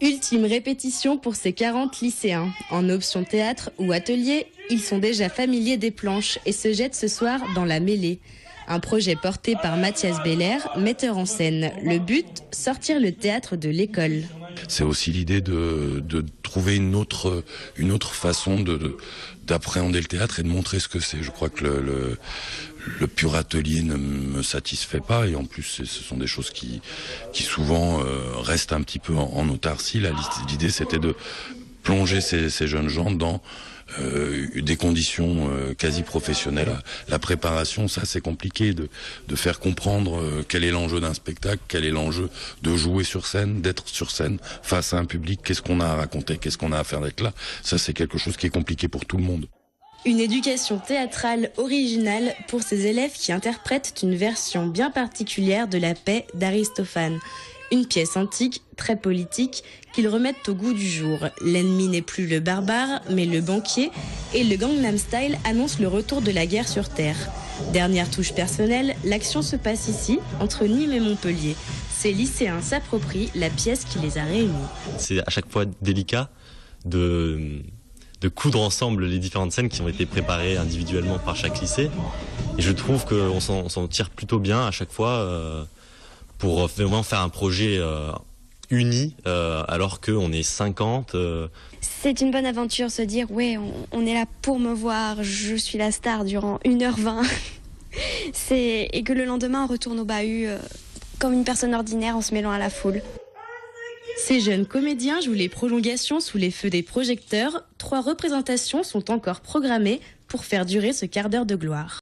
Ultime répétition pour ces 40 lycéens. En option théâtre ou atelier, ils sont déjà familiers des planches et se jettent ce soir dans La Mêlée. Un projet porté par Mathias Beller, metteur en scène. Le but, sortir le théâtre de l'école. C'est aussi l'idée de trouver une autre façon d'appréhender le théâtre et de montrer ce que c'est. Je crois que le pur atelier ne me satisfait pas, et en plus ce sont des choses qui souvent restent un petit peu en autarcie. L'idée, c'était de plonger ces jeunes gens dans des conditions quasi professionnelles. La préparation, ça c'est compliqué, de faire comprendre quel est l'enjeu d'un spectacle, quel est l'enjeu de jouer sur scène, d'être sur scène face à un public, qu'est-ce qu'on a à raconter, qu'est-ce qu'on a à faire d'être là. Ça, c'est quelque chose qui est compliqué pour tout le monde. Une éducation théâtrale originale pour ces élèves qui interprètent une version bien particulière de La Paix d'Aristophane. Une pièce antique, très politique, qu'ils remettent au goût du jour. L'ennemi n'est plus le barbare, mais le banquier, et le Gangnam Style annonce le retour de la guerre sur Terre. Dernière touche personnelle, l'action se passe ici, entre Nîmes et Montpellier. Ces lycéens s'approprient la pièce qui les a réunis. C'est à chaque fois délicat de coudre ensemble les différentes scènes qui ont été préparées individuellement par chaque lycée. Et je trouve qu'on s'en tire plutôt bien à chaque fois pour vraiment faire un projet uni alors qu'on est 50. C'est une bonne aventure, se dire ouais, on est là pour me voir, je suis la star durant 1h20. Et que le lendemain on retourne au bahut comme une personne ordinaire en se mêlant à la foule. Ces jeunes comédiens jouent les prolongations sous les feux des projecteurs. 3 représentations sont encore programmées pour faire durer ce quart d'heure de gloire.